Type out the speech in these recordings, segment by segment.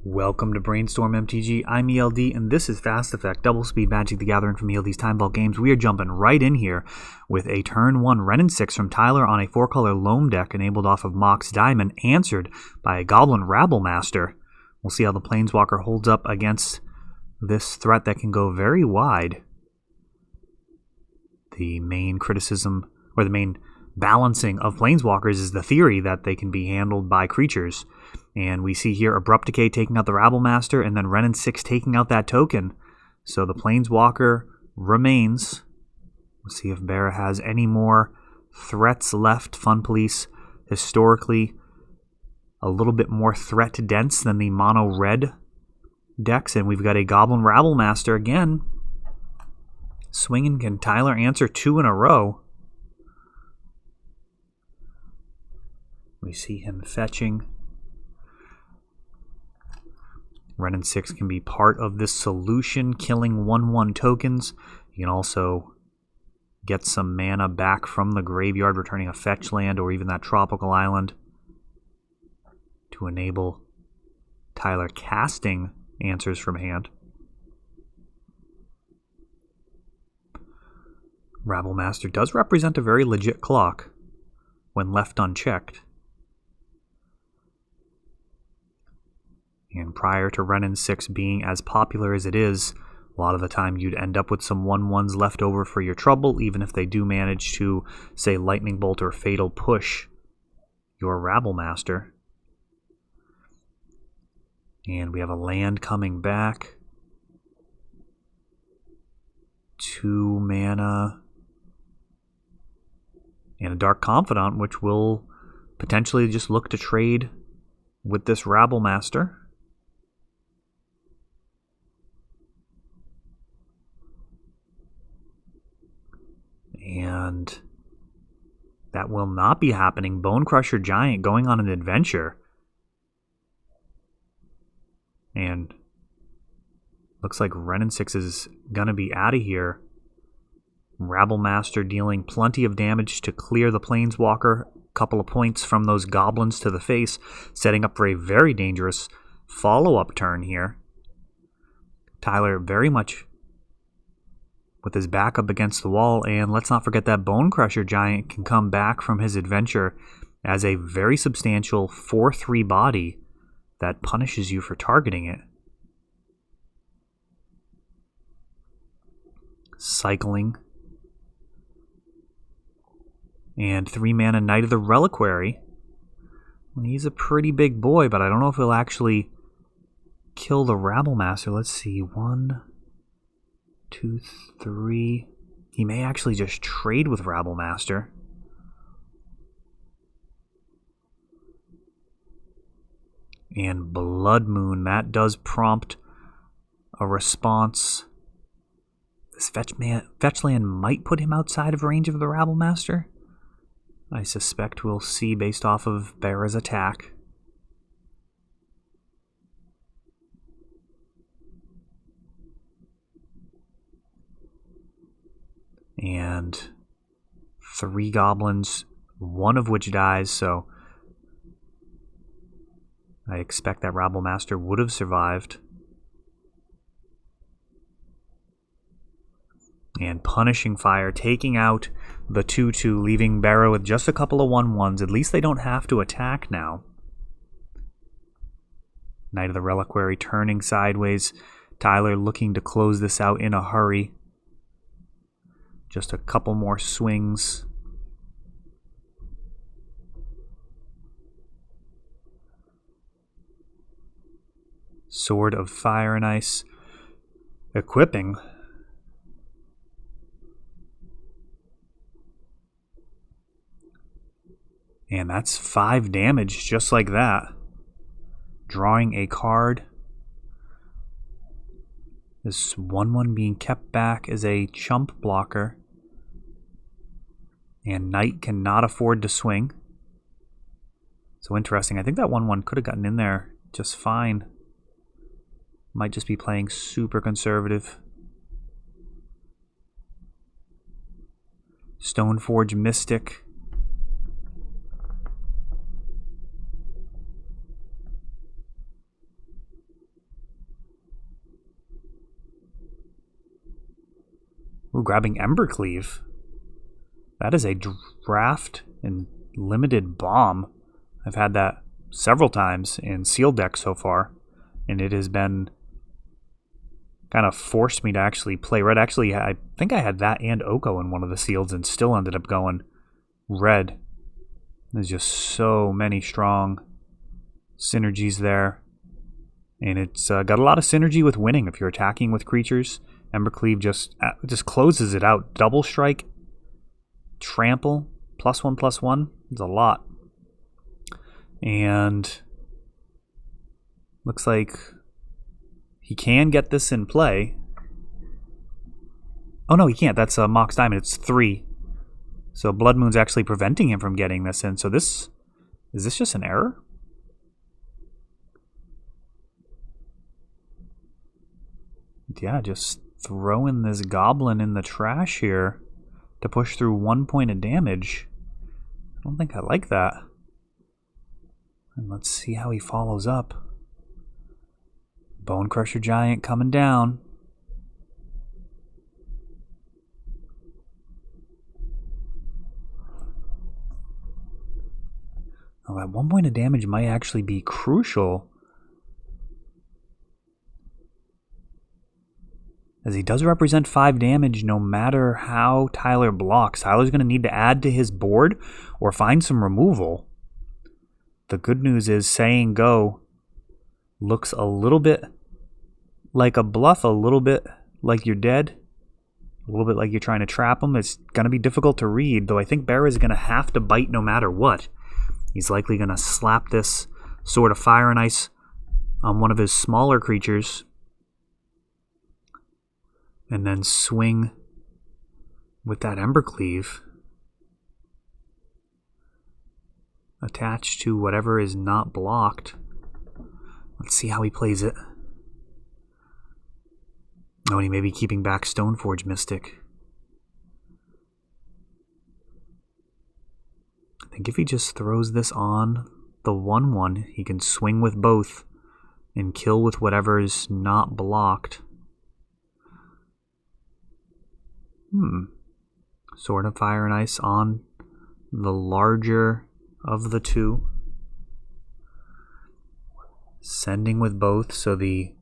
Welcome to Brainstorm MTG. I'm ELD, and this is Fast Effect, Double Speed Magic the Gathering from ELD's Time Vault Games. We are jumping right in here with a turn 1 Wrenn 6 from Tyler on a 4-color Loam deck enabled off of Mox Diamond, answered by a Goblin Rabblemaster. We'll see how the Planeswalker holds up against this threat that can go very wide. The main criticism, or the main balancing of Planeswalkers is the theory that they can be handled by creatures. And we see here Abrupt Decay taking out the Rabblemaster, and then Wrenn 6 taking out that token. So the Planeswalker remains. We'll see if Barra has any more threats left. Fun Police, historically, a little bit more threat dense than the mono-red decks. And we've got a Goblin Rabblemaster again. Swinging, can Tyler answer 2 in a row? We see him fetching. Wrenn 6 can be part of this solution, killing 1/1 tokens. You can also get some mana back from the graveyard, returning a fetch land or even that tropical island to enable Tyler casting answers from hand. Rabblemaster does represent a very legit clock when left unchecked. And prior to Wrenn 6 being as popular as it is, a lot of the time you'd end up with some 1/1s left over for your trouble, even if they do manage to, say, Lightning Bolt or Fatal Push your Rabblemaster. And we have a land coming back. 2 mana. And a Dark Confidant, which will potentially just look to trade with this Rabblemaster. And that will not be happening. Bonecrusher Giant going on an adventure. And looks like Wrenn 6 is going to be out of here. Rabblemaster dealing plenty of damage to clear the Planeswalker. A couple of points from those goblins to the face, setting up for a very dangerous follow-up turn here. Tyler very much with his back up against the wall, and let's not forget that Bonecrusher Giant can come back from his adventure as a very substantial 4/3 body that punishes you for targeting it. Cycling. And 3 mana Knight of the Reliquary. He's a pretty big boy, but I don't know if he'll actually kill the Rabblemaster. Let's see. 1, 2, 3. He may actually just trade with Rabblemaster. And Blood Moon, that does prompt a response. This fetch land might put him outside of range of the Rabblemaster. I suspect we'll see based off of Barra's attack. And 3 goblins, one of which dies, so I expect that Rabblemaster would have survived. And Punishing Fire, taking out the 2/2, leaving Barra with just a couple of 1/1s. At least they don't have to attack now. Knight of the Reliquary turning sideways. Tyler looking to close this out in a hurry. Just a couple more swings. Sword of Fire and Ice. Equipping. And that's 5 damage just like that. Drawing a card. This 1/1 being kept back as a chump blocker. And Knight cannot afford to swing. So interesting. I think that 1/1 could have gotten in there just fine. Might just be playing super conservative. Stoneforge Mystic. Ooh, grabbing Embercleave. That is a draft and limited bomb. I've had that several times in sealed decks so far, and it has been kind of forced me to actually play red. Actually, I think I had that and Oko in one of the sealeds and still ended up going red. There's just so many strong synergies there. And it's got a lot of synergy with winning if you're attacking with creatures. Embercleave just closes it out. Double strike, trample, +1/+1. It's a lot. And looks like he can get this in play. Oh no, he can't. That's a Mox Diamond. It's 3. So Blood Moon's actually preventing him from getting this in. So is this just an error? Yeah, just throwing this goblin in the trash here to push through 1 point of damage. I don't think I like that. And let's see how he follows up. Bone Crusher Giant coming down. Oh, that 1 point of damage might actually be crucial, as he does represent 5 damage no matter how Tyler blocks. Tyler's going to need to add to his board or find some removal. The good news is saying go looks a little bit like a bluff, a little bit like you're dead, a little bit like you're trying to trap him. It's going to be difficult to read, though I think Bear is going to have to bite no matter what. He's likely going to slap this Sword of Fire and Ice on one of his smaller creatures and then swing with that Embercleave attached to whatever is not blocked. Let's see how he plays it. Oh, and he may be keeping back Stoneforge Mystic. I think if he just throws this on the 1/1, he can swing with both and kill with whatever is not blocked. Sword of Fire and Ice on the larger of the two. Sending with both, so the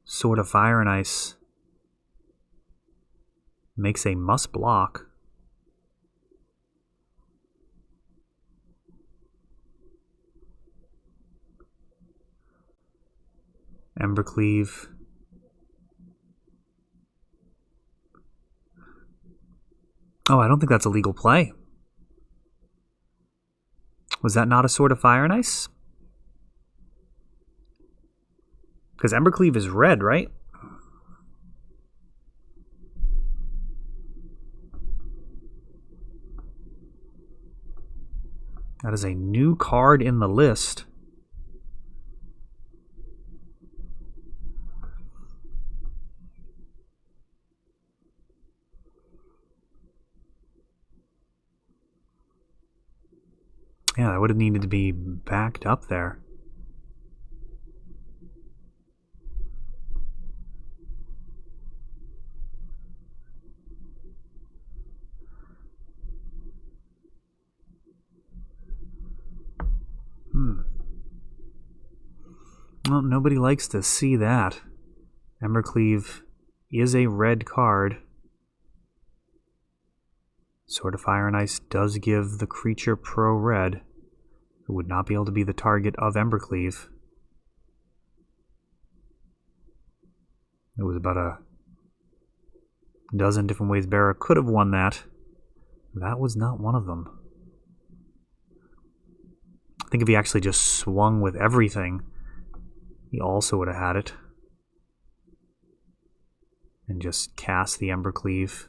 Sword of Fire and Ice makes a must block. Embercleave. Oh, I don't think that's a legal play. Was that not a Sword of Fire and Ice? Because Embercleave is red, right? That is a new card in the list. Yeah, that would have needed to be backed up there. Well, nobody likes to see that. Embercleave is a red card. Sword of Fire and Ice does give the creature pro red. It would not be able to be the target of Embercleave. There was about a dozen different ways Barra could have won that. That was not one of them. I think if he actually just swung with everything, he also would have had it. And just cast the Embercleave.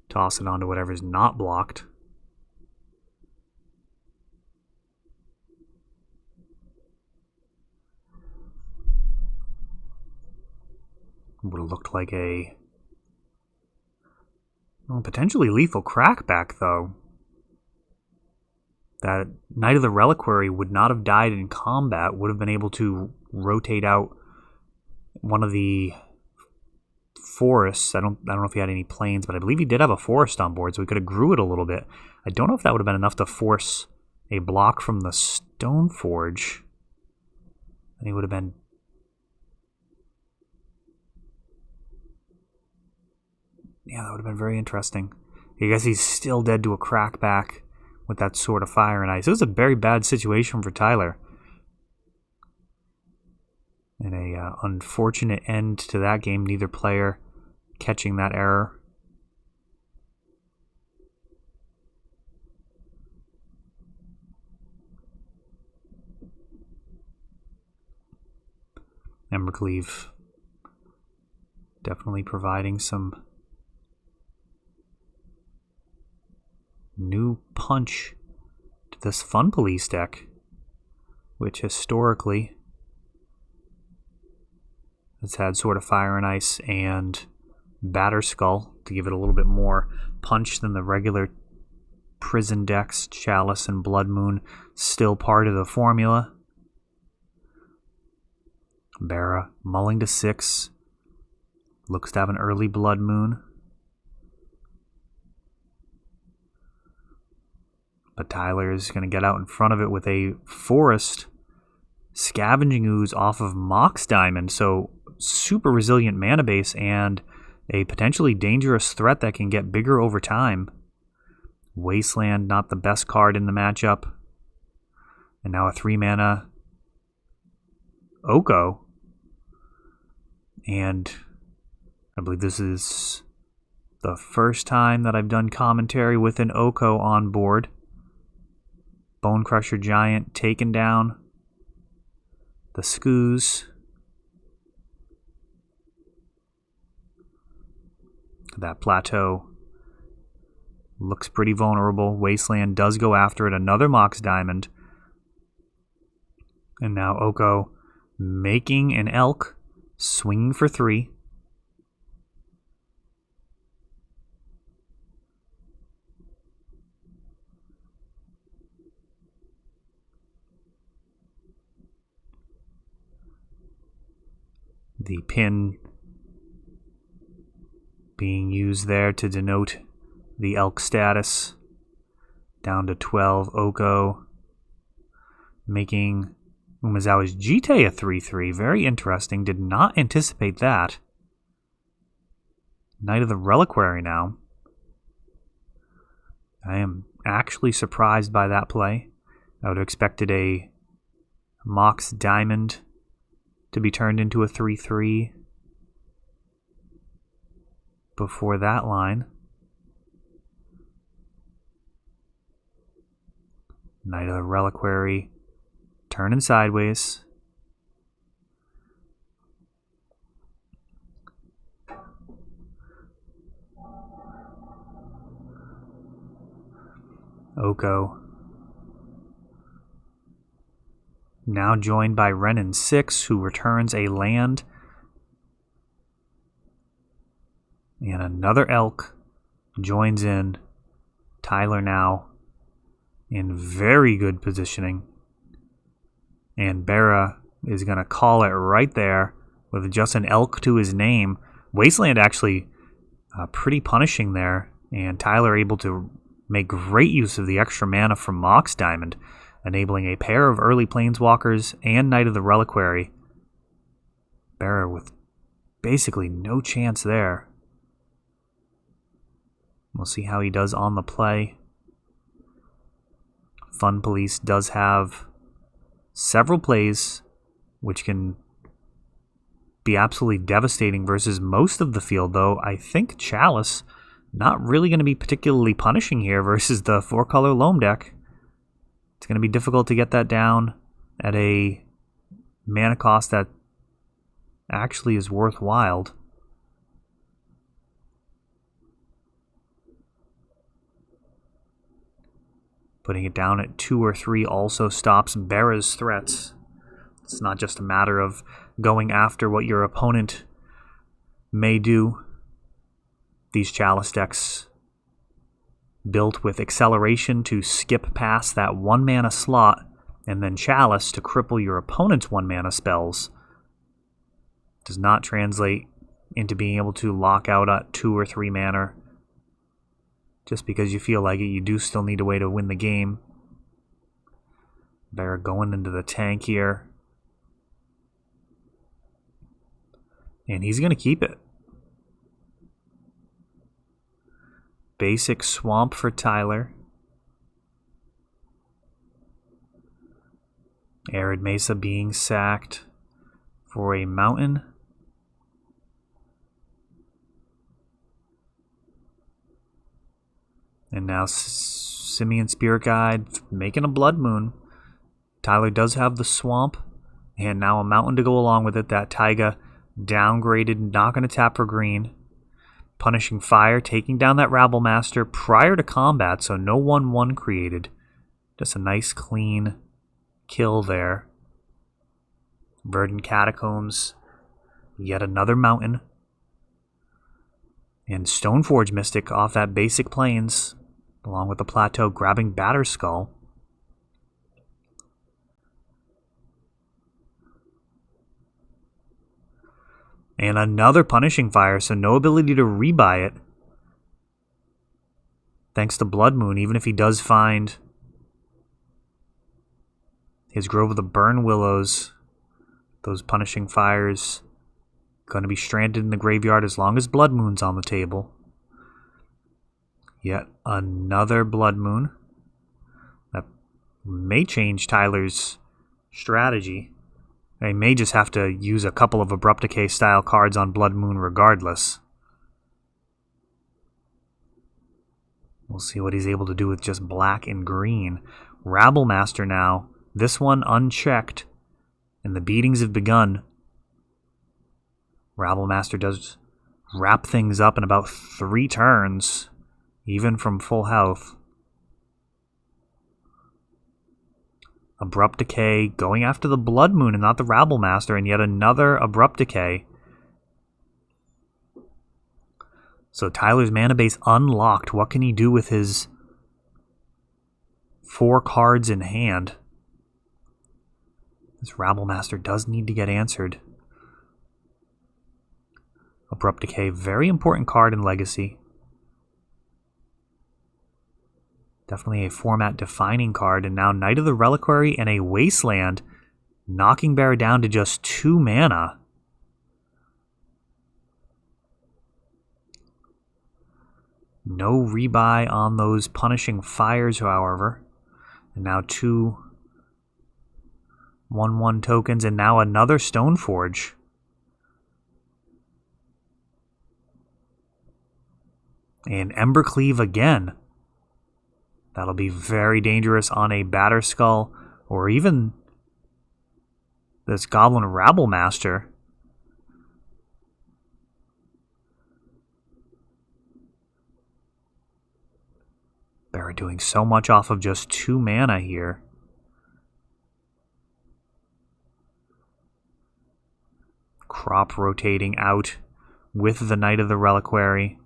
Toss it onto whatever's not blocked. Would have looked like a potentially lethal crackback, though. That Knight of the Reliquary would not have died in combat, would have been able to rotate out one of the forests. I don't know if he had any plains, but I believe he did have a forest on board, so we could have grew it a little bit. I don't know if that would have been enough to force a block from the Stone Forge. I think it would have been... Yeah, that would have been very interesting. I guess he's still dead to a crackback with that Sword of Fire and Ice. It was a very bad situation for Tyler. And a unfortunate end to that game, neither player catching that error. Embercleave definitely providing some new punch to this Fun Police deck, which historically has had Sword of Fire and Ice and Batterskull to give it a little bit more punch than the regular prison decks. Chalice and Blood Moon still part of the formula. Barra mulling to 6. Looks to have an early Blood Moon. But Tyler is going to get out in front of it with a Forest Scavenging Ooze off of Mox Diamond. So super resilient mana base and a potentially dangerous threat that can get bigger over time. Wasteland, not the best card in the matchup. And now a 3-mana Oko. And I believe this is the first time that I've done commentary with an Oko on board. Bonecrusher Giant taken down. The Skoos. That plateau looks pretty vulnerable. Wasteland does go after it. Another Mox Diamond. And now Oko making an Elk. Swinging for 3. The pin being used there to denote the Elk status. Down to 12. Oko making Umezawa's Jite a 3-3. Very interesting. Did not anticipate that. Knight of the Reliquary now. I am actually surprised by that play. I would have expected a Mox Diamond to be turned into a 3-3 before that line. Knight of the Reliquary turning sideways. Oko now joined by Renin 6, who returns a land. And another Elk joins in. Tyler now in very good positioning. And Barra is going to call it right there with just an Elk to his name. Wasteland actually pretty punishing there. And Tyler able to make great use of the extra mana from Mox Diamond, enabling a pair of early Planeswalkers and Knight of the Reliquary. Barra with basically no chance there. We'll see how he does on the play. Fun Police does have several plays which can be absolutely devastating versus most of the field, though I think Chalice not really going to be particularly punishing here versus the 4-color Loam deck. It's going to be difficult to get that down at a mana cost that actually is worthwhile. Putting it down at 2 or 3 also stops Barra's threats. It's not just a matter of going after what your opponent may do. These Chalice decks built with acceleration to skip past that 1-mana slot, and then Chalice to cripple your opponent's 1-mana spells. Does not translate into being able to lock out at 2 or 3 mana. Just because you feel like it, you do still need a way to win the game. They're going into the tank here. And he's going to keep it. Basic swamp for Tyler. Arid Mesa being sacked for a mountain. And now Simian Spirit Guide making a Blood Moon. Tyler does have the swamp. And now a mountain to go along with it. That Taiga downgraded, not going to tap for green. Punishing Fire, taking down that Rabble Master prior to combat, so no 1/1 created. Just a nice clean kill there. Verdant Catacombs, yet another mountain. And Stoneforge Mystic off that basic plains, along with the plateau, grabbing Batterskull. And another Punishing Fire, so no ability to rebuy it. Thanks to Blood Moon, even if he does find his Grove of the Burn Willows, those Punishing Fires going to be stranded in the graveyard as long as Blood Moon's on the table. Yet another Blood Moon. That may change Tyler's strategy. They may just have to use a couple of Abrupt Decay style cards on Blood Moon regardless. We'll see what he's able to do with just black and green. Rabble Master now. This one unchecked. And the beatings have begun. Rabble Master does wrap things up in about 3 turns. Even from full health. Abrupt Decay going after the Blood Moon and not the Rabble Master, and yet another Abrupt Decay. So Tyler's mana base unlocked. What can he do with his 4 cards in hand? This Rabble Master does need to get answered. Abrupt Decay, very important card in Legacy. Definitely a format-defining card. And now Knight of the Reliquary and a Wasteland, knocking Bear down to just 2 mana. No rebuy on those Punishing Fires, however. And now 2 1/1 tokens, and now another Stoneforge. And Embercleave again. That'll be very dangerous on a Batterskull, or even this Goblin Rabble Master. They're doing so much off of just 2 mana here. Crop rotating out with the Knight of the Reliquary.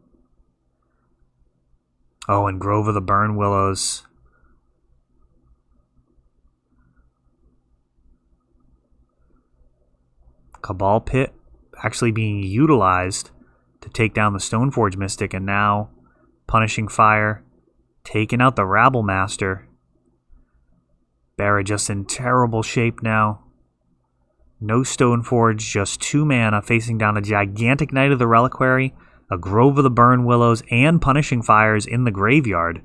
Oh, and Grove of the Burn Willows. Cabal Pit actually being utilized to take down the Stoneforge Mystic, and now Punishing Fire, taking out the Rabble Master. Barra just in terrible shape now. No Stoneforge, just 2 mana, facing down a gigantic Knight of the Reliquary, a Grove of the Burn Willows, and Punishing Fires in the graveyard.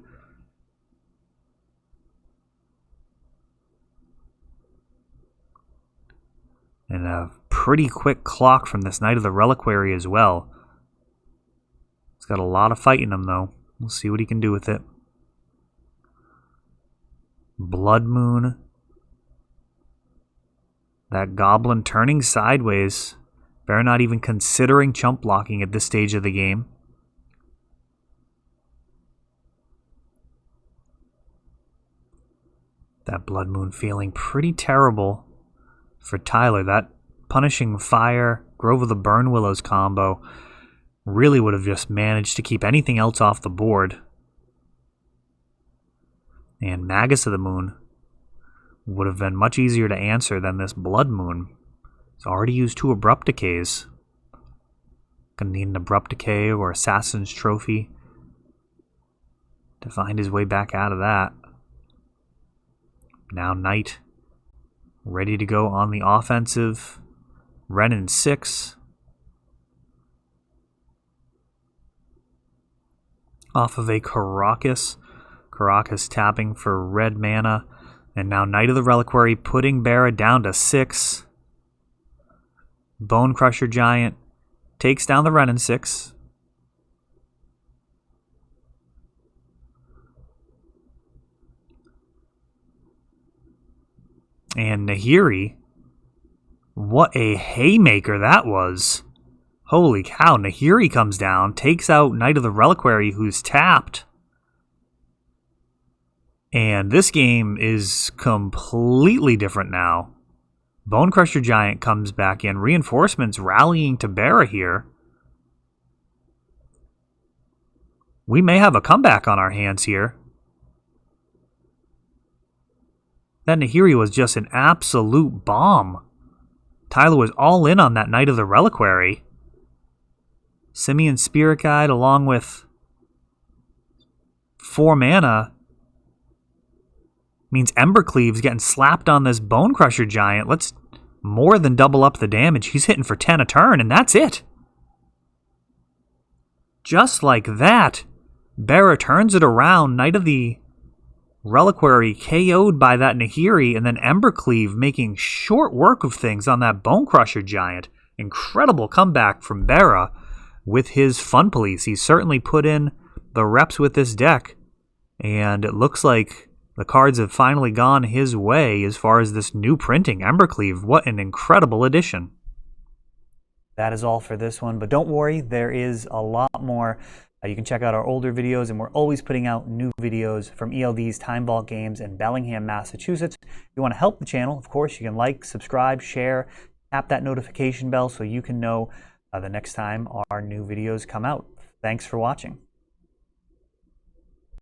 And a pretty quick clock from this Knight of the Reliquary as well. He's got a lot of fight in him, though. We'll see what he can do with it. Blood Moon. That Goblin turning sideways. Bear not even considering chump blocking at this stage of the game. That Blood Moon feeling pretty terrible for Tyler. That Punishing Fire, Grove of the Burn Willows combo really would have just managed to keep anything else off the board. And Magus of the Moon would have been much easier to answer than this Blood Moon. He's already used 2 Abrupt Decays. Gonna need an Abrupt Decay or Assassin's Trophy to find his way back out of that. Now Knight, ready to go on the offensive. Renin 6. Off of a Karakas. Karakas tapping for red mana. And now Knight of the Reliquary putting Bara down to 6. Bone Crusher Giant takes down the Renin 6. And Nahiri, what a haymaker that was. Holy cow, Nahiri comes down, takes out Knight of the Reliquary, who's tapped. And this game is completely different now. Bone Crusher Giant comes back in. Reinforcements rallying to Bara here. We may have a comeback on our hands here. That Nahiri was just an absolute bomb. Tyler was all in on that Knight of the Reliquary. Simian Spirit Guide along with 4 mana means Embercleave's getting slapped on this Bone Crusher Giant. Let's more than double up the damage. He's hitting for 10 a turn, and that's it. Just like that, Bara turns it around. Knight of the Reliquary KO'd by that Nahiri, and then Embercleave making short work of things on that Bone Crusher Giant. Incredible comeback from Bara with his Fun Police. He's certainly put in the reps with this deck, and it looks like the cards have finally gone his way as far as this new printing. Embercleave, what an incredible addition. That is all for this one, but don't worry, there is a lot more. You can check out our older videos, and we're always putting out new videos from ELD's Time Vault Games in Bellingham, Massachusetts. If you want to help the channel, of course, you can like, subscribe, share, tap that notification bell so you can know the next time our new videos come out. Thanks for watching.